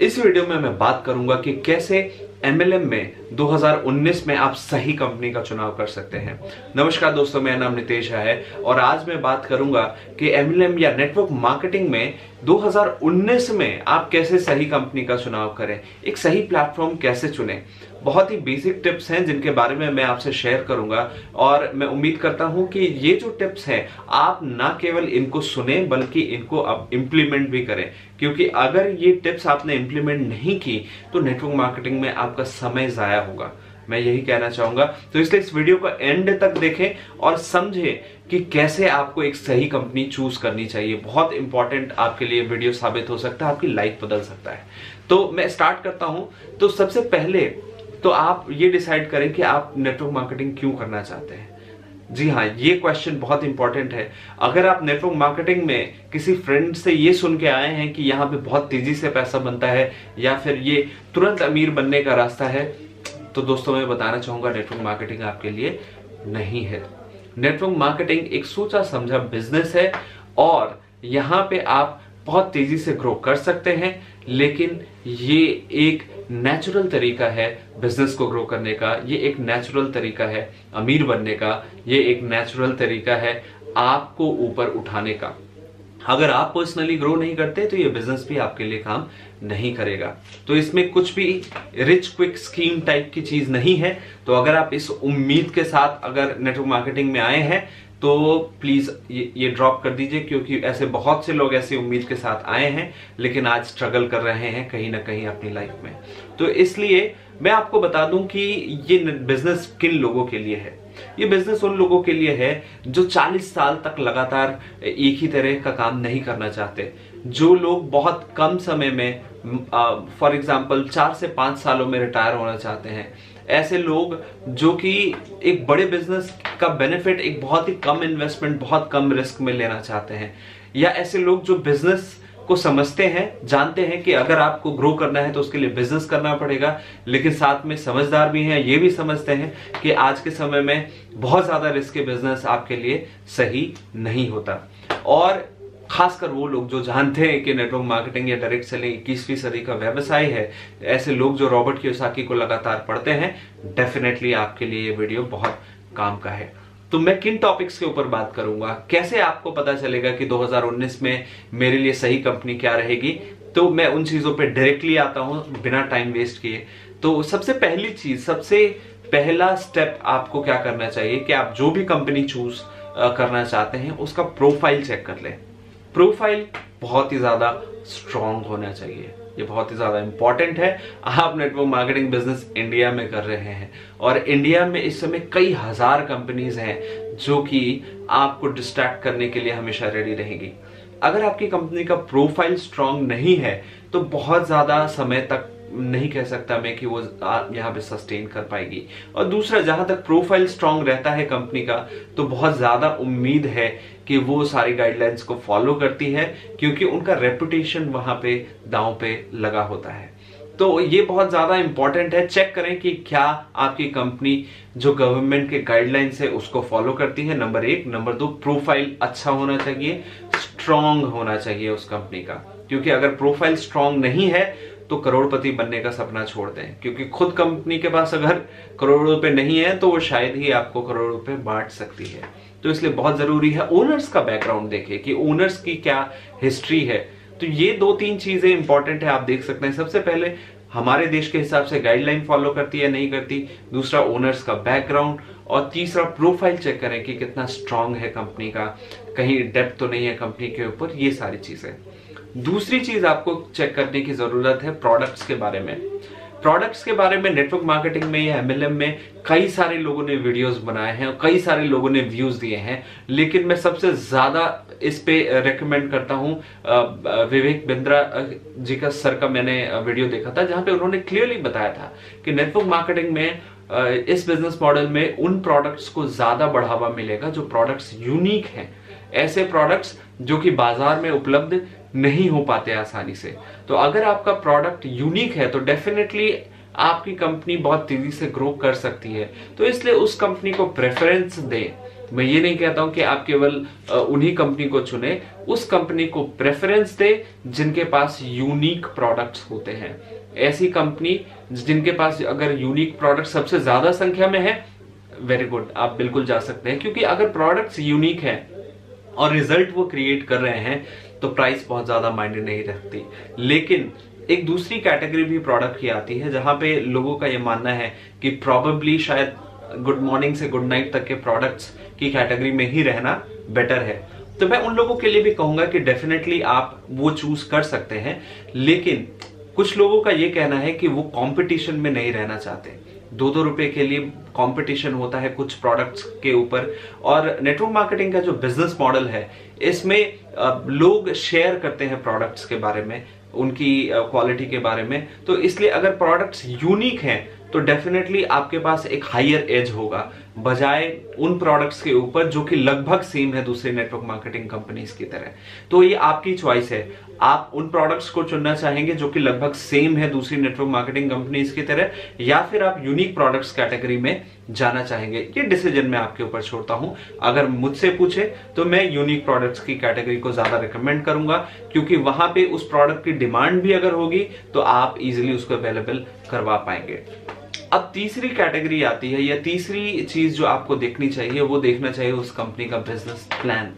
इस वीडियो में मैं बात करूंगा कि कैसे एमएलएम में 2019 में आप सही कंपनी का चुनाव कर सकते हैं। नमस्कार दोस्तों, मेरा नाम नितेश है और आज मैं बात करूंगा कि एमएलएम या नेटवर्क मार्केटिंग में 2019 में आप कैसे सही कंपनी का चुनाव करें, एक सही प्लेटफॉर्म कैसे चुनें। बहुत ही बेसिक टिप्स हैं जिनके बारे में मैं आपसे शेयर करूंगा और मैं उम्मीद करता हूं कि ये जो टिप्स हैं आप ना केवल इनको सुने बल्कि इनको अब इम्प्लीमेंट भी करें, क्योंकि अगर ये टिप्स आपने इम्प्लीमेंट नहीं की तो नेटवर्क मार्केटिंग में आपका समय जाया होगा। मैं यही कहना चाहूंगा। तो इसलिए इस वीडियो को एंड तक देखें और समझें कि कैसे आपको एक सही कंपनी चूज करनी चाहिए। बहुत इंपॉर्टेंट आपके लिए वीडियो साबित हो सकता है, आपकी लाइफ बदल सकता है। तो मैं स्टार्ट करता हूं। तो सबसे पहले तो आप ये डिसाइड करें कि आप नेटवर्क मार्केटिंग क्यों करना चाहते हैं। जी हाँ, ये क्वेश्चन बहुत इंपॉर्टेंट है। अगर आप नेटवर्क मार्केटिंग में किसी फ्रेंड से ये सुन के आए हैं कि यहाँ पे बहुत तेजी से पैसा बनता है या फिर ये तुरंत अमीर बनने का रास्ता है, तो दोस्तों मैं बताना चाहूंगा नेटवर्क मार्केटिंग आपके लिए नहीं है। नेटवर्क मार्केटिंग एक सोचा समझा बिजनेस है और यहाँ पे आप बहुत तेजी से ग्रो कर सकते हैं, लेकिन ये एक नेचुरल तरीका है बिजनेस को ग्रो करने का, ये एक नेचुरल तरीका है अमीर बनने का, ये एक नेचुरल तरीका है आपको ऊपर उठाने का। अगर आप पर्सनली ग्रो नहीं करते तो ये बिजनेस भी आपके लिए काम नहीं करेगा। तो इसमें कुछ भी रिच क्विक स्कीम टाइप की चीज नहीं है। तो अगर आप इस उम्मीद के साथ अगर नेटवर्क मार्केटिंग में आए हैं तो प्लीज ये ड्रॉप कर दीजिए, क्योंकि ऐसे बहुत से लोग ऐसी उम्मीद के साथ आए हैं लेकिन आज स्ट्रगल कर रहे हैं कहीं ना कहीं अपनी लाइफ में। तो इसलिए मैं आपको बता दूं कि ये बिजनेस किन लोगों के लिए है। ये बिजनेस उन लोगों के लिए है जो 40 साल तक लगातार एक ही तरह का काम नहीं करना चाहते, जो लोग बहुत कम समय में फॉर एग्जांपल 4 से 5 सालों में रिटायर होना चाहते हैं, ऐसे लोग जो कि एक बड़े बिजनेस का बेनिफिट एक बहुत ही कम इन्वेस्टमेंट बहुत कम रिस्क में लेना चाहते हैं, या ऐसे लोग जो बिजनेस को समझते हैं, जानते हैं कि अगर आपको ग्रो करना है तो उसके लिए बिजनेस करना पड़ेगा, लेकिन साथ में समझदार भी हैं, ये भी समझते हैं कि आज के समय में बहुत ज्यादा रिस्की बिजनेस आपके लिए सही नहीं होता। और खासकर वो लोग जो जानते हैं कि नेटवर्क मार्केटिंग या डायरेक्ट सेलिंग 21वीं सदी का व्यवसाय है, ऐसे लोग जो रॉबर्ट कियोसाकी को लगातार पढ़ते हैं, डेफिनेटली आपके लिए ये वीडियो बहुत काम का है। तो मैं किन टॉपिक्स के ऊपर बात करूंगा, कैसे आपको पता चलेगा कि 2019 में मेरे लिए सही कंपनी क्या रहेगी, तो मैं उन चीजों पे डायरेक्टली आता हूं बिना टाइम वेस्ट किए। तो सबसे पहली चीज, सबसे पहला स्टेप आपको क्या करना चाहिए कि आप जो भी कंपनी चूज करना चाहते हैं उसका प्रोफाइल चेक कर लें। प्रोफाइल बहुत ही ज्यादा स्ट्रांग होना चाहिए, ये बहुत ही ज्यादा इंपॉर्टेंट है। आप नेटवर्क मार्केटिंग बिजनेस इंडिया में कर रहे हैं और इंडिया में इस समय कई हजार कंपनीज हैं जो कि आपको डिस्ट्रैक्ट करने के लिए हमेशा रेडी रहेगी। अगर आपकी कंपनी का प्रोफाइल स्ट्रांग नहीं है तो बहुत ज्यादा समय तक नहीं कह सकता मैं कि वो यहाँ पे सस्टेन कर पाएगी। और दूसरा, जहां तक प्रोफाइल स्ट्रांग रहता है कंपनी का तो बहुत ज्यादा उम्मीद है कि वो सारी गाइडलाइंस को फॉलो करती है, क्योंकि उनका रेपुटेशन वहां पे दांव पे लगा होता है। तो ये बहुत ज्यादा इंपॉर्टेंट है। चेक करें कि क्या आपकी कंपनी जो गवर्नमेंट के गाइडलाइंस है उसको फॉलो करती है, नंबर 1। नंबर 2, प्रोफाइल अच्छा होना चाहिए, स्ट्रांग होना चाहिए उस कंपनी का, क्योंकि अगर प्रोफाइल स्ट्रांग नहीं है तो करोड़पति बनने का सपना छोड़ दें, क्योंकि खुद कंपनी के पास अगर करोड़ों रुपए नहीं है तो वो शायद ही आपको करोड़ों रुपए बांट सकती है। तो इसलिए बहुत जरूरी है ओनर्स का बैकग्राउंड देखें कि ओनर्स की क्या हिस्ट्री है। तो ये 2-3 चीजें इंपॉर्टेंट है, आप देख सकते हैं। सबसे पहले हमारे देश के हिसाब से गाइडलाइन फॉलो करती है नहीं करती, दूसरा ओनर्स का बैकग्राउंड, और तीसरा प्रोफाइल चेक करें कि कितना स्ट्रांग है कंपनी का, कहीं डेप्थ तो नहीं है कंपनी के ऊपर, ये सारी चीजें। दूसरी चीज आपको चेक करने की जरूरत है प्रोडक्ट्स के बारे में। प्रोडक्ट्स के बारे में नेटवर्क मार्केटिंग में या एमएलएम में कई सारे लोगों ने वीडियोस बनाए हैं और कई सारे लोगों ने व्यूज दिए हैं, लेकिन मैं सबसे ज्यादा इस पे रेकमेंड करता हूं विवेक बिंद्रा जी का, सर का मैंने वीडियो देखा था जहां पे उन्होंने क्लियरली बताया था कि नेटवर्क मार्केटिंग में इस बिजनेस मॉडल में उन प्रोडक्ट्स को ज्यादा बढ़ावा मिलेगा जो प्रोडक्ट्स यूनिक हैं, ऐसे प्रोडक्ट्स जो कि बाजार में उपलब्ध नहीं हो पाते आसानी से। तो अगर आपका प्रोडक्ट यूनिक है तो डेफिनेटली आपकी कंपनी बहुत तेजी से ग्रो कर सकती है। तो इसलिए उस कंपनी को प्रेफरेंस दें मैं ये नहीं कहता हूं कि आप केवल उन्हीं कंपनी को चुने, उस कंपनी को प्रेफरेंस दे जिनके पास यूनिक प्रोडक्ट्स होते हैं। ऐसी कंपनी जिनके पास अगर यूनिक प्रोडक्ट सबसे ज्यादा संख्या में है, वेरी गुड, आप बिल्कुल जा सकते हैं, क्योंकि अगर प्रोडक्ट्स यूनिक है और रिजल्ट वो क्रिएट कर रहे हैं तो प्राइस बहुत ज्यादा मायने नहीं रखती। लेकिन एक दूसरी कैटेगरी भी प्रोडक्ट की आती है जहां पे लोगों का ये मानना है कि प्रॉबेबली शायद गुड मॉर्निंग से गुड नाइट तक के प्रोडक्ट्स की कैटेगरी में ही रहना बेटर है। तो मैं उन लोगों के लिए भी कहूंगा कि डेफिनेटली आप वो चूज कर सकते हैं, लेकिन कुछ लोगों का ये कहना है कि वो कंपटीशन में नहीं रहना चाहते। 2-2 रुपए के लिए कंपटीशन होता है कुछ प्रोडक्ट्स के ऊपर, और नेटवर्क मार्केटिंग का जो बिजनेस मॉडल है इसमें लोग शेयर करते हैं प्रोडक्ट्स के बारे में, उनकी क्वालिटी के बारे में। तो इसलिए अगर प्रोडक्ट्स यूनिक हैं तो डेफिनेटली आपके पास एक हायर एज होगा बजाय उन प्रोडक्ट्स के ऊपर जो कि लगभग सेम है दूसरे नेटवर्क मार्केटिंग कंपनीज की तरह। तो ये आपकी चॉइस है, आप उन प्रोडक्ट्स को चुनना चाहेंगे जो कि लगभग सेम है दूसरी नेटवर्क मार्केटिंग कंपनीज की तरह, या फिर आप यूनिक प्रोडक्ट्स कैटेगरी में जाना चाहेंगे। ये डिसीजन मैं आपके ऊपर छोड़ता हूं। अगर मुझसे पूछे तो मैं यूनिक प्रोडक्ट्स की कैटेगरी को ज्यादा रिकमेंड करूंगा, क्योंकि वहां पे उस प्रोडक्ट की डिमांड भी अगर होगी तो आप इजिली उसको अवेलेबल करवा पाएंगे। अब तीसरी कैटेगरी आती है, या तीसरी चीज जो आपको देखनी चाहिए वो देखना चाहिए उस कंपनी का बिजनेस प्लान।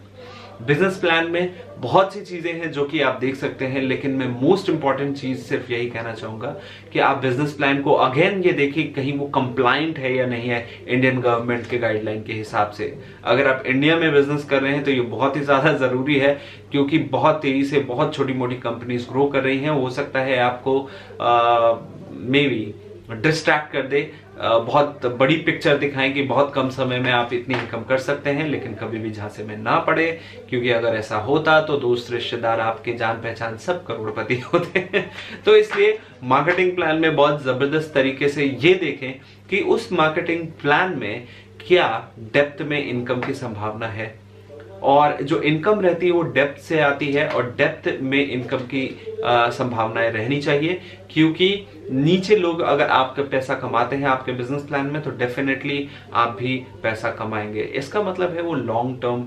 बिजनेस प्लान में बहुत सी चीजें हैं जो कि आप देख सकते हैं, लेकिन मैं मोस्ट इंपॉर्टेंट चीज सिर्फ यही कहना चाहूंगा कि आप बिजनेस प्लान को अगेन ये देखिए कहीं वो कंप्लायंट है या नहीं है इंडियन गवर्नमेंट के गाइडलाइन के हिसाब से। अगर आप इंडिया में बिजनेस कर रहे हैं तो ये बहुत ही ज्यादा जरूरी है, क्योंकि बहुत तेजी से बहुत छोटी मोटी कंपनीज ग्रो कर रही हैं। हो सकता है आपको मे बी डिस्ट्रैक्ट कर दे, बहुत बड़ी पिक्चर दिखाएं कि बहुत कम समय में आप इतनी इनकम कर सकते हैं, लेकिन कभी भी झांसे में ना पड़े, क्योंकि अगर ऐसा होता तो दोस्त रिश्तेदार आपके जान पहचान सब करोड़पति होते हैं। तो इसलिए मार्केटिंग प्लान में बहुत जबरदस्त तरीके से ये देखें कि उस मार्केटिंग प्लान में क्या डेप्थ में इनकम की संभावना है, और जो इनकम रहती है वो डेप्थ से आती है, और डेप्थ में इनकम की संभावनाएं रहनी चाहिए, क्योंकि नीचे लोग अगर आपका पैसा कमाते हैं आपके बिजनेस प्लान में तो डेफिनेटली आप भी पैसा कमाएंगे। इसका मतलब है वो लॉन्ग टर्म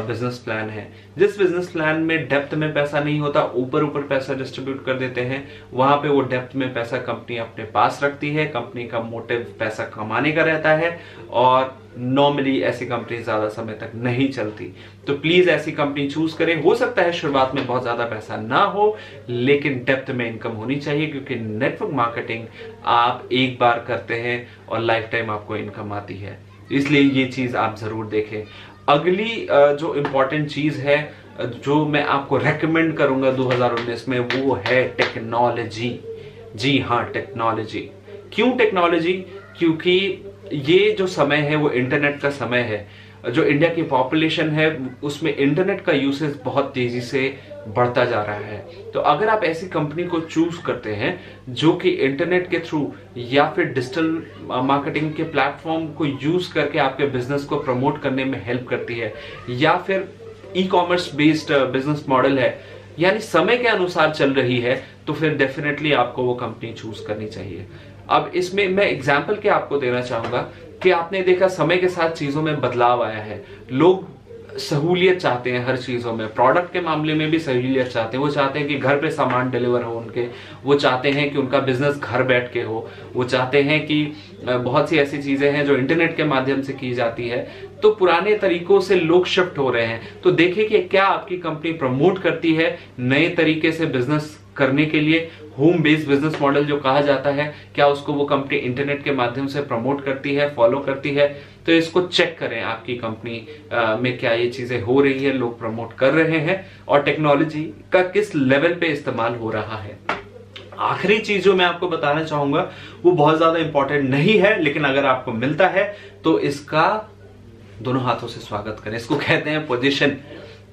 बिजनेस प्लान है। जिस बिजनेस प्लान में डेप्थ में पैसा नहीं होता, ऊपर ऊपर पैसा डिस्ट्रीब्यूट कर देते हैं, वहां पे वो डेप्थ में पैसा कंपनी अपने पास रखती है, कंपनी का मोटिव पैसा कमाने का रहता है, और नॉर्मली ऐसी कंपनी ज्यादा समय तक नहीं चलती। तो प्लीज ऐसी कंपनी चूज करें। हो सकता है शुरुआत में बहुत ज्यादा पैसा ना हो, लेकिन डेप्थ में इनकम होनी चाहिए, क्योंकि नेटवर्क मार्केटिंग आप एक बार करते हैं और लाइफ टाइम आपको इनकम आती है, इसलिए ये चीज आप जरूर देखें। अगली जो इंपॉर्टेंट चीज है जो मैं आपको रेकमेंड करूंगा 2019 में, वो है टेक्नोलॉजी। जी हाँ, टेक्नोलॉजी। क्यों टेक्नोलॉजी? क्योंकि ये जो समय है वो इंटरनेट का समय है। जो इंडिया की पॉपुलेशन है उसमें इंटरनेट का यूसेज बहुत तेजी से बढ़ता जा रहा है। तो अगर आप ऐसी कंपनी को चूज करते हैं जो कि इंटरनेट के थ्रू या फिर डिजिटल मार्केटिंग के प्लेटफॉर्म को यूज करके आपके बिजनेस को प्रमोट करने में हेल्प करती है, या फिर e commerce based business model है, यानी समय के अनुसार चल रही है, तो फिर डेफिनेटली आपको वो कंपनी चूज करनी चाहिए। अब इसमें मैं एग्जाम्पल क्या आपको देना चाहूंगा कि आपने देखा समय के साथ चीजों में बदलाव आया है। लोग सहूलियत चाहते हैं हर चीजों में, प्रोडक्ट के मामले में भी सहूलियत चाहते हैं। वो चाहते हैं कि घर पे सामान डिलीवर हो उनके, वो चाहते हैं कि उनका बिजनेस घर बैठ के हो, वो चाहते हैं कि बहुत सी ऐसी चीजें हैं जो इंटरनेट के माध्यम से की जाती है। तो पुराने तरीकों से लोग शिफ्ट हो रहे हैं। तो देखिए कि क्या आपकी कंपनी प्रमोट करती है नए तरीके से बिजनेस करने के लिए, होम बेस्ड बिजनेस मॉडल जो कहा जाता है, क्या उसको वो कंपनी इंटरनेट के माध्यम से प्रमोट करती है, फॉलो करती है। तो इसको चेक करें आपकी कंपनी में क्या ये चीजें हो रही है, लोग प्रमोट कर रहे हैं, और टेक्नोलॉजी का किस लेवल पे इस्तेमाल हो रहा है। आखिरी चीज जो मैं आपको बताना चाहूंगा वो बहुत ज्यादा इंपॉर्टेंट नहीं है, लेकिन अगर आपको मिलता है तो इसका दोनों हाथों से स्वागत करें। इसको कहते हैं पोजीशन।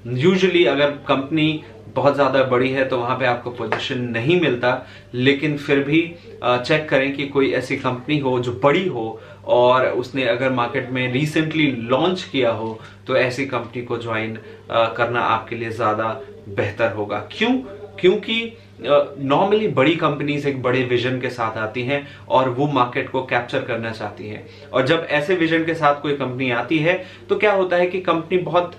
यूजुअली अगर कंपनी बहुत ज्यादा बड़ी है तो वहां पे आपको पोजीशन नहीं मिलता, लेकिन फिर भी चेक करें कि कोई ऐसी कंपनी हो जो बड़ी हो और उसने अगर मार्केट में रिसेंटली लॉन्च किया हो, तो ऐसी कंपनी को ज्वाइन करना आपके लिए ज्यादा बेहतर होगा। क्यों? क्योंकि नॉर्मली बड़ी कंपनीज एक बड़े विजन के साथ आती हैं और वो मार्केट को कैप्चर करना चाहती हैं। और जब ऐसे विजन के साथ कोई कंपनी आती है तो क्या होता है कि कंपनी बहुत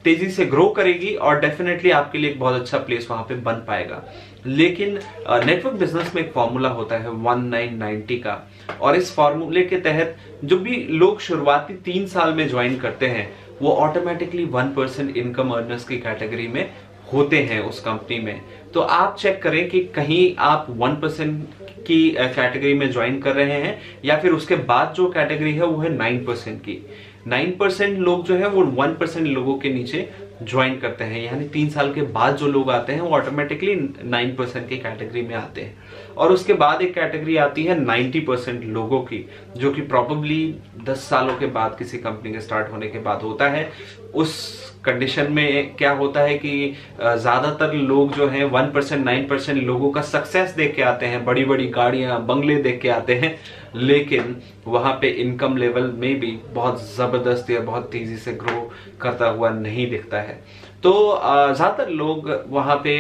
तेजी से ग्रो करेगी और डेफिनेटली आपके लिए एक बहुत अच्छा प्लेस वहां पे बन पाएगा। लेकिन नेटवर्क बिजनेस में एक फॉर्मूला होता है 1990 का, और इस फॉर्मूले के तहत जो भी लोग शुरुआती 3 साल में ज्वाइन करते हैं वो ऑटोमेटिकली 1% इनकम अर्नर्स की कैटेगरी में होते हैं उस कंपनी में। तो आप चेक करें कि कहीं आप 1% की कैटेगरी में ज्वाइन कर रहे हैं या फिर उसके बाद जो कैटेगरी है वो है 9% की। 9% लोग जो है वो 1% लोगों के नीचे ज्वाइन करते हैं, यानी 3 साल के बाद जो लोग आते हैं वो ऑटोमेटिकली 9% की कैटेगरी में आते हैं। और उसके बाद एक कैटेगरी आती है 90% लोगों की, जो कि प्रॉब्ली 10 सालों के बाद किसी कंपनी के स्टार्ट होने के बाद होता है। उस कंडीशन में क्या होता है कि ज्यादातर लोग जो हैं 1% 9% लोगों का सक्सेस देख के आते हैं, बड़ी बड़ी गाड़ियां बंगले देख के आते हैं, लेकिन वहां पे इनकम लेवल में भी बहुत जबरदस्त या बहुत तेजी से ग्रो करता हुआ नहीं दिखता है। तो ज्यादातर लोग वहां पे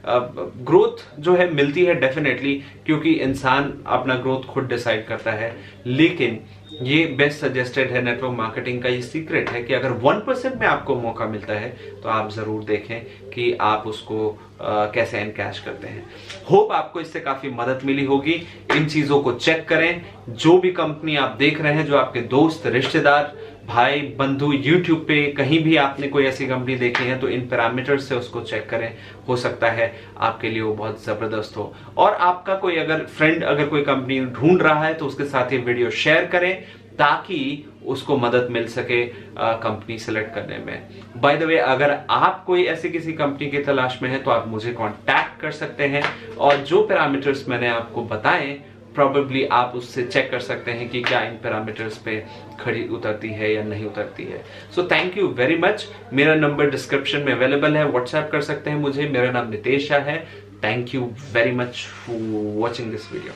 ग्रोथ जो है मिलती है डेफिनेटली, क्योंकि इंसान अपना ग्रोथ खुद डिसाइड करता है। लेकिन ये बेस्ट सजेस्टेड है, नेटवर्क मार्केटिंग का ये सीक्रेट है कि अगर 1% में आपको मौका मिलता है तो आप जरूर देखें कि आप उसको कैसे एनकैश करते हैं। होप आपको इससे काफी मदद मिली होगी। इन चीजों को चेक करें। जो भी कंपनी आप देख रहे हैं, जो आपके दोस्त, रिश्तेदार, भाई, बंधु, यूट्यूब पे कहीं भी आपने कोई ऐसी कंपनी देखी है तो इन पैरामीटर्स से उसको चेक करें। हो सकता है आपके लिए वो बहुत जबरदस्त हो। और आपका कोई अगर फ्रेंड अगर कोई कंपनी ढूंढ रहा है तो उसके साथ ये वीडियो शेयर करें ताकि उसको मदद मिल सके कंपनी सेलेक्ट करने में। बाय द वे, अगर आप कोई ऐसी किसी कंपनी की तलाश में है तो आप मुझे कांटेक्ट कर सकते हैं, और जो पैरामीटर्स मैंने आपको बताए प्रोबेबली आप उससे चेक कर सकते हैं कि क्या इन पैरामीटर्स पे खड़ी उतरती है या नहीं उतरती है। So thank you very much. मेरा नंबर डिस्क्रिप्शन में अवेलेबल है, व्हाट्सएप कर सकते हैं मुझे। मेरा नाम नितेश शाह है। Thank you very much for watching this video.